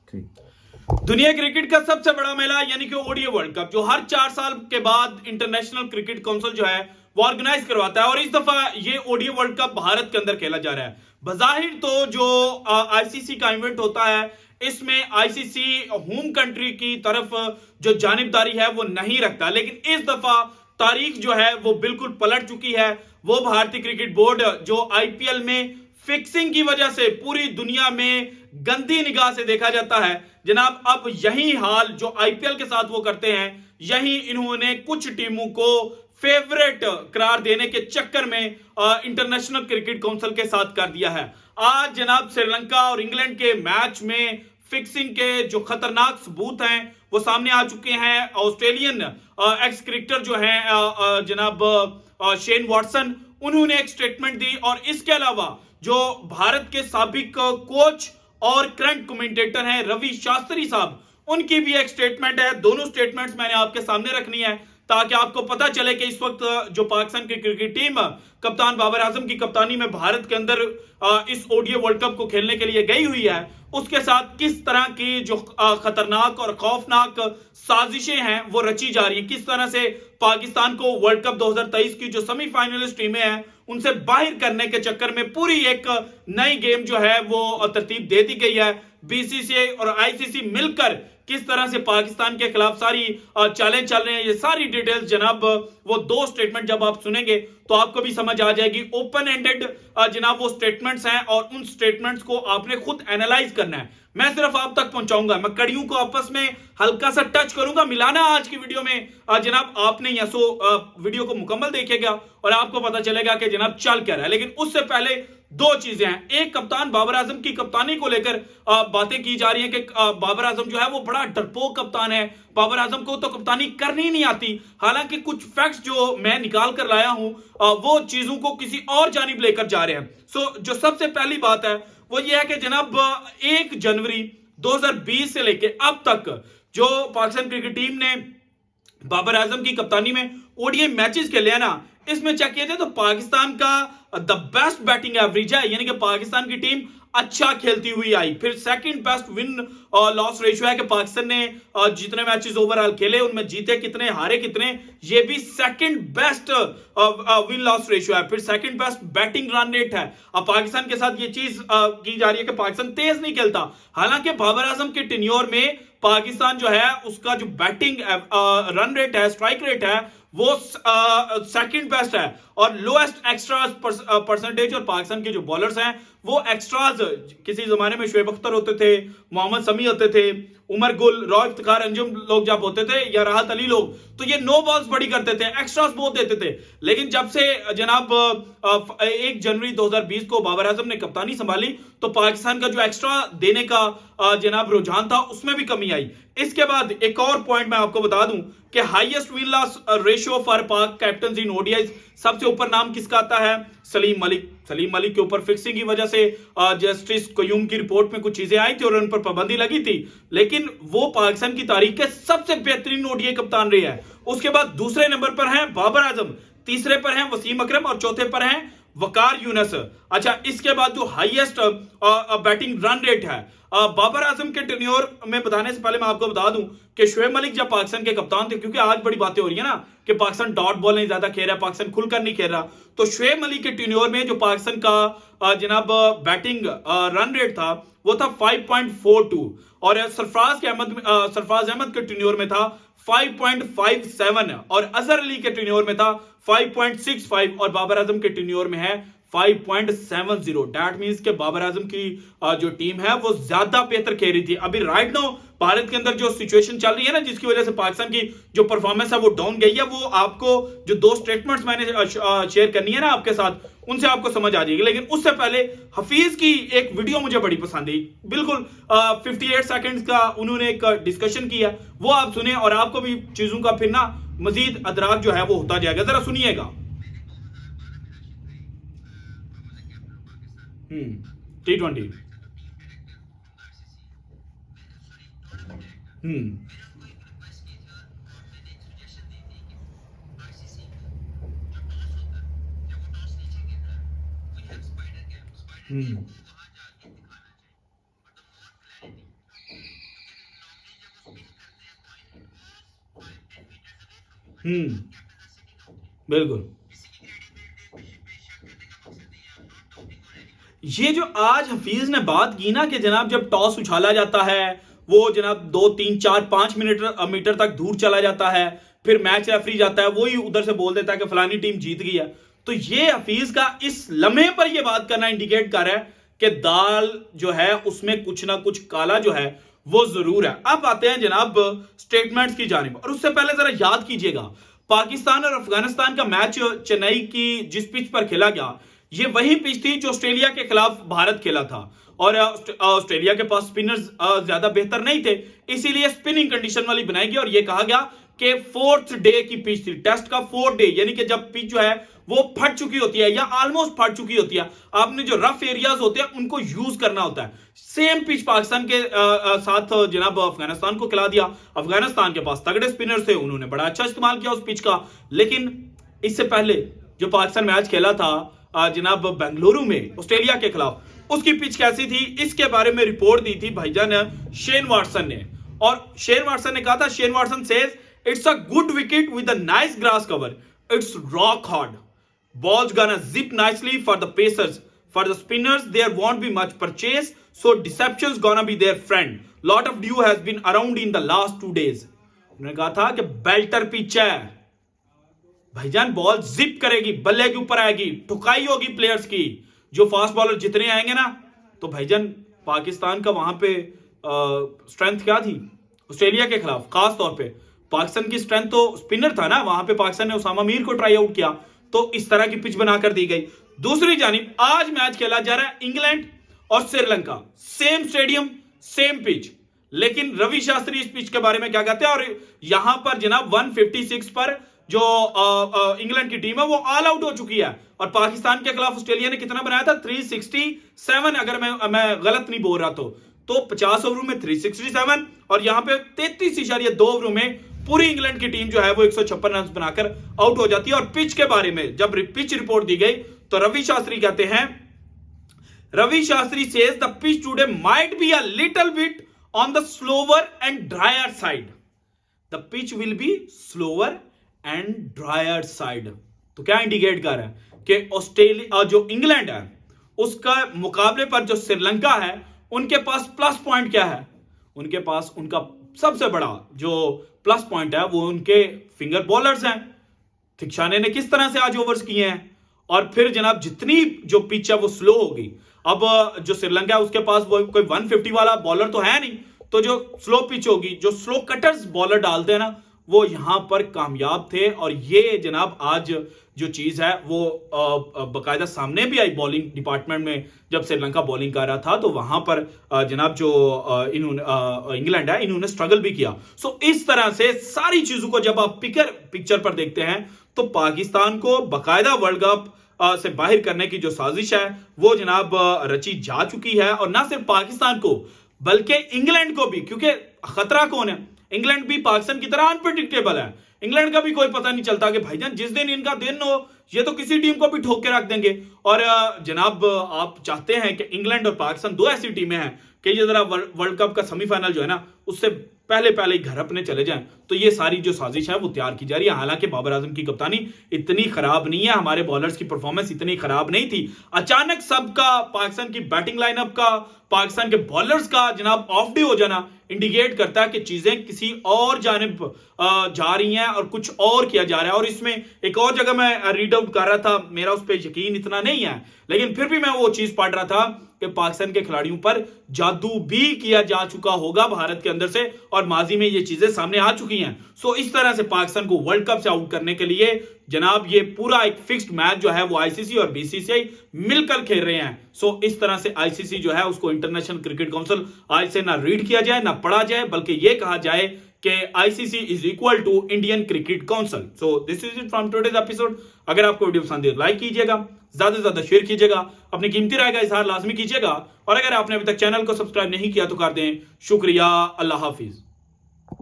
दुनिया क्रिकेट का सबसे बड़ा मेला यानी कि ओडीआई वर्ल्ड कप जो हर 4 साल के बाद इंटरनेशनल क्रिकेट काउंसिल जो है वो ऑर्गेनाइज करवाता है और इस दफा ये ओडीआई वर्ल्ड कप भारत के अंदर खेला जा रहा है। बजाहिर तो जो आईसीसी का इवेंट होता है इसमें आईसीसी होम कंट्री की तरफ जो जानिबदारी है वो नहीं रखता, लेकिन इस दफा तारीख जो है वो बिल्कुल पलट चुकी है। वो भारतीय क्रिकेट बोर्ड जो आईपीएल में फिक्सिंग की वजह से पूरी दुनिया में गंदी निगाह से देखा जाता है, जनाब अब यही हाल जो आईपीएल के साथ वो करते हैं, यही इन्होंने कुछ टीमों को फेवरेट करार देने के चक्कर में इंटरनेशनल क्रिकेट काउंसिल के साथ कर दिया है। आज जनाब श्रीलंका और इंग्लैंड के मैच में फिक्सिंग के जो खतरनाक सबूत हैं वो सामने आ चुके हैं। ऑस्ट्रेलियन एक्स क्रिकेटर जो है जनाब शेन वॉटसन, उन्होंने एक स्टेटमेंट दी और इसके अलावा जो भारत के साबिक कोच और करंट कमेंटेटर हैं रवि शास्त्री साहब, उनकी भी एक स्टेटमेंट है। दोनों स्टेटमेंट्स मैंने आपके सामने रखनी है ताकि आपको पता चले कि इस वक्त जो पाकिस्तान की क्रिकेट टीम कप्तान बाबर आजम की कप्तानी में भारत के अंदर इस ओडीआई वर्ल्ड कप को खेलने के लिए गई हुई है, उसके साथ किस तरह की जो खतरनाक और खौफनाक साजिशें हैं वो रची जा रही है, किस तरह से पाकिस्तान को वर्ल्ड कप 2023 की जो सेमीफाइनलिस्ट टीमें हैं उनसे बाहर करने के चक्कर में पूरी एक नई गेम जो है वो तरतीब दे दी गई है। बीसीसीआई और आईसीसी मिलकर किस तरह से पाकिस्तान के खिलाफ सारी चालें चल रहे हैं, ये सारी डिटेल्स जनाब वो दो स्टेटमेंट जब आप सुनेंगे तो आपको भी समझ आ जाएगी। ओपन एंडेड जनाब वो स्टेटमेंट्स हैं और उन स्टेटमेंट्स को आपने खुद एनालाइज करना है। मैं सिर्फ आप तक पहुंचाऊंगा, मैं कड़ियों को आपस में हल्का सा टच करूंगा, मिलाना आज की वीडियो में जनाब आपने या वीडियो को मुकम्मल देखेगा और आपको पता चलेगा कि जनाब चल क्या रहा है। लेकिन उससे पहले दो चीजें हैं। एक, कप्तान बाबर आजम की कप्तानी को लेकर बातें की जा रही हैं कि बाबर आजम जो है वो बड़ा डरपोक कप्तान है, बाबर आजम को तो कप्तानी करनी नहीं आती। हालांकि कुछ फैक्ट्स जो मैं निकाल कर लाया हूं वो चीजों को किसी और जानिब लेकर जा रहे हैं। जो सबसे पहली बात है वो ये है कि जनाब 1 जनवरी 2020 से लेके अब तक जो पाकिस्तान क्रिकेट टीम ने बाबर आजम की कप्तानी में ओडीआई मैचेस खेले हैं ना, इसमें चेक किया जाए तो पाकिस्तान का द बेस्ट बैटिंग एवरेज है, यानी कि पाकिस्तान की टीम अच्छा खेलती हुई आई। फिर second best win loss ratio है कि पाकिस्तान ने जितने मैचेस ओवरऑल खेले उनमें जीते कितने हारे कितने, ये भी second best win loss ratio है। फिर second best batting run rate है। अब पाकिस्तान के साथ ये चीज की जा रही है कि पाकिस्तान तेज नहीं खेलता, हालांकि बाबर आजम के टेन्योर में पाकिस्तान जो है उसका जो बैटिंग रन रेट है, स्ट्राइक रेट है, वो सेकंड बेस्ट है और लोएस्ट एक्स्ट्राज परसेंटेज। और पाकिस्तान के जो बॉलर्स हैं वो एक्स्ट्राज, किसी जमाने में शुएब अख्तर होते थे, मोहम्मद समी होते थे, उमर गुल, रॉ इफ्तिखार अंजुम लोग जब होते थे या राहत अली लोग, तो ये नो बॉल्स बड़ी करते थे, एक्स्ट्रास बहुत देते थे। लेकिन जब से जनाब 1 जनवरी 2020 को बाबर आजम ने कप्तानी संभाली तो पाकिस्तान का जो एक्स्ट्रा देने का जनाब रुझान था उसमें भी कमी आई। इसके बाद एक और पॉइंट मैं आपको बता दूं कि highest win loss ratio for पाक कैप्टन इन ओडीआई, सबसे ऊपर नाम किसका आता है? सलीम मलिक। सलीम मलिक के ऊपर फिक्सिंग की वजह से जस्टिस कयूम की रिपोर्ट में कुछ चीजें आई थी और उन पर पाबंदी लगी थी, लेकिन वो पाकिस्तान की तारीख के सबसे बेहतरीन ओडीआई कप्तान रहे हैं। उसके बाद दूसरे नंबर पर हैं बाबर आजम, तीसरे पर हैं वसीम अकरम और चौथे पर हैं वकार यूनस। अच्छा, इसके बाद जो हाईएस्ट बैटिंग रन रेट है बाबर आजम के टेन्योर में बताने से पहले मैं आपको बता दूं कि शुएब मलिक जब पाकिस्तान के कप्तान थे, क्योंकि आज बड़ी बातें हो रही है ना कि पाकिस्तान डॉट बॉल नहीं ज्यादा खेल रहा है, पाकिस्तान खुलकर नहीं खेल रहा, तो शुएब मलिक के टेन्योर में जो पाकिस्तान का जनाब बैटिंग रन रेट था वो था 5.42 और सरफराज अहमद के टेन्योर में था 5.57 और अजहर अली के टेन्योर में था 5.65 और बाबर आजम के टेन्योर में है 5.70। दैट मींस के बाबर आजम की जो टीम है वो ज्यादा बेहतर खेल रही थी। अभी राइट नाउ भारत के अंदर जो सिचुएशन चल रही है ना, जिसकी वजह से पाकिस्तान की जो परफॉर्मेंस है वो डाउन गई है, वो आपको जो दो स्टेटमेंट्स मैंने शेयर करनी है ना आपके साथ, उनसे आपको समझ आ जाएगी। लेकिन उससे पहले हफीज की एक वीडियो मुझे बड़ी पसंद आई, बिल्कुल 58 सेकंड्स का उन्होंने एक डिस्कशन किया, वो आप सुने और आपको भी चीजों का फिर ना मजीद अदराक जो है वो होता जाएगा। जरा सुनिएगा। T20। बिल्कुल। ये जो आज हफीज ने बात की ना कि जनाब जब टॉस उछाला जाता है, वो जनाब 2 3 4 5 मीटर तक दूर चला जाता है, फिर मैच रेफरी जाता है, वही उधर से बोल देता है कि फलानी टीम जीत गई है। तो ये हफीज का इस लम्हे पर यह बात करना इंडिकेट कर रहा है कि दाल जो है उसमें कुछ ना कुछ काला जो है वो जरूर है। अब आते हैं जनाब स्टेटमेंट्स की जानिब, और उससे पहले जरा याद कीजिएगा पाकिस्तान और अफगानिस्तान का मैच चेन्नई की जिस पिच पर खेला गया, ये वही पिच थी जो ऑस्ट्रेलिया के खिलाफ भारत खेला था, और ऑस्ट्रेलिया के पास स्पिनर्स ज्यादा बेहतर नहीं थे, इसीलिए स्पिनिंग कंडीशन वाली बनाई गई और ये कहा गया कि 4th डे की पिच थी, टेस्ट का 4th डे, यानी कि जब पिच जो है वो फट चुकी होती है या ऑलमोस्ट फट चुकी होती है, आपने जो रफ एरियाज होते हैं उनको यूज करना होता है। सेम पिच पाकिस्तान के साथ जनाब अफगानिस्तान को खिला दिया। अफगानिस्तान के पास तगड़े स्पिनर थे, उन्होंने बड़ा अच्छा इस्तेमाल किया उस पिच का। लेकिन इससे पहले जो पाकिस्तान मैच खेला था जनाब बेंगलुरु में ऑस्ट्रेलिया के खिलाफ, उसकी पिच कैसी थी, इसके बारे में रिपोर्ट दी थी भाईजान शेन वाटसन ने, और शेन वाटसन ने कहा था, Shane Watson says it's a good wicket with a nice grass cover, it's rock hard, balls gonna zip nicely for the pacers, for the spinners there won't be much purchase, so deception's gonna be their friend, lot of dew has been around in the last 2 days। उन्होंने कहा था कि बेल्टर pitch है भाईजान, ball zip करेगी, बल्ले के ऊपर आएगी, ठुकाई होगी प्लेयर्स की, जो फास्ट बॉलर जितने आएंगे ना, तो भाईजान पाकिस्तान का वहां पे स्ट्रेंथ क्या थी ऑस्ट्रेलिया के खिलाफ, खास तौर पे पाकिस्तान की स्ट्रेंथ तो स्पिनर था ना, वहां पे पाकिस्तान ने उसामा मीर को ट्राई आउट किया, तो इस तरह की पिच बनाकर दी गई। दूसरी जानिब आज मैच खेला जा रहा है इंग्लैंड और Sri Lanka, same stadium same pitch, लेकिन रवि शास्त्री इस पिच के बारे में क्या कहते हैं, और यहां पर जनाब 156 पर जो इंग्लैंड की टीम है वो ऑल आउट हो चुकी है, और पाकिस्तान के खिलाफ ऑस्ट्रेलिया ने कितना बनाया था 367, अगर मैं गलत नहीं बोल रहा तो 50 ओवरों में 367, और यहां पे 33.2 ओवरों में पूरी इंग्लैंड की टीम जो है वो 156 रन बनाकर आउट हो जाती है। और पिच के बारे में जब पिच रिपोर्ट दी गई तो रवि शास्त्री कहते हैं, Ravi Shastri says the pitch today might be a little bit on the slower and drier side, the pitch will be slower and drier side. तो क्या इंडिकेट कर रहा है कि ऑस्ट्रेलिया जो इंग्लैंड है उसका मुकाबले पर जो श्रीलंका है उनके पास प्लस पॉइंट क्या है, उनके पास उनका सबसे बड़ा जो प्लस पॉइंट है वो उनके फिंगर बॉलर्स हैं। थिकशाने ने किस तरह से आज ओवर्स किए हैं, और फिर जनाब जितनी जो पिच है वो स्लो होगी, अब जो श्रीलंका है उसके पास वो कोई 150 वाला बॉलर तो है नहीं, तो जो स्लो पिच होगी, जो स्लो कटर्स बॉलर डालते हैं ना, वो यहां पर कामयाब थे। और ये जनाब आज जो चीज है वो बकायदा सामने भी आई बॉलिंग डिपार्टमेंट में, जब श्रीलंका बॉलिंग कर रहा था तो वहां पर जनाब जो इन्होंने इंग्लैंड है इन्होंने स्ट्रगल भी किया। सो इस तरह से सारी चीजों को जब आप पिक्चर पर देखते हैं तो पाकिस्तान को बकायदा वर्ल्ड कप से बाहर करने की जो साजिश है वो जनाब रची जा चुकी है, और ना सिर्फ पाकिस्तान को बल्कि इंग्लैंड को भी, क्योंकि खतरा कौन है, इंग्लैंड भी पाकिस्तान की तरह अनप्रेडिक्टेबल है, इंग्लैंड का भी कोई पता नहीं चलता कि भाईजान जिस दिन इनका दिन हो ये तो किसी टीम को भी ठोक के रख देंगे। और जनाब आप चाहते हैं कि इंग्लैंड और पाकिस्तान दो ऐसी टीमें हैं कि ये जरा वर्ल्ड कप का सेमीफाइनल जो है ना उससे पहले ही घर अपने चले जाएं, तो ये सारी जो साजिश है वो तैयार की जा रही है। हालांकि बाबर आजम की कप्तानी इतनी खराब नहीं है, हमारे बॉलर्स की परफॉर्मेंस इतनी खराब नहीं थी, अचानक सबका पाकिस्तान की बैटिंग लाइनअप का, पाकिस्तान के बॉलर्स का जनाब ऑफ डे हो जाना इंडिकेट करता है कि चीजें किसी और जानिब जा रही हैं और कुछ और किया जा रहा है। और इसमें एक और जगह मैं रीड आउट कर रहा था, मेरा उस पर यकीन इतना नहीं है, लेकिन फिर भी मैं वो चीज पढ़ रहा था कि पाकिस्तान के खिलाड़ियों पर जादू भी किया जा चुका होगा भारत के अंदर से, और माजी में ये चीजें सामने आ चुकी हैं। सो इस तरह से पाकिस्तान को वर्ल्ड कप से आउट करने के लिए जनाब ये पूरा एक फिक्स्ड मैच जो है वो आईसीसी और बीसीसीआई मिलकर खेल रहे हैं। सो इस तरह से आईसीसी जो है उसको इंटरनेशनल क्रिकेट काउंसिल आज से ना रीड किया जाए ना पढ़ा जाए, बल्कि ये कहा जाए कि ICC is equal to Indian cricket council. So this is it from today's episode. अगर आपको वीडियो पसंद है लाइक कीजिएगा, ज्यादा से ज्यादा शेयर कीजिएगा, अपनी कीमती राय का इजहार लाजमी कीजिएगा, और अगर आपने अभी तक चैनल को सब्सक्राइब नहीं किया तो कर दें। शुक्रिया, अल्लाह हाफिज।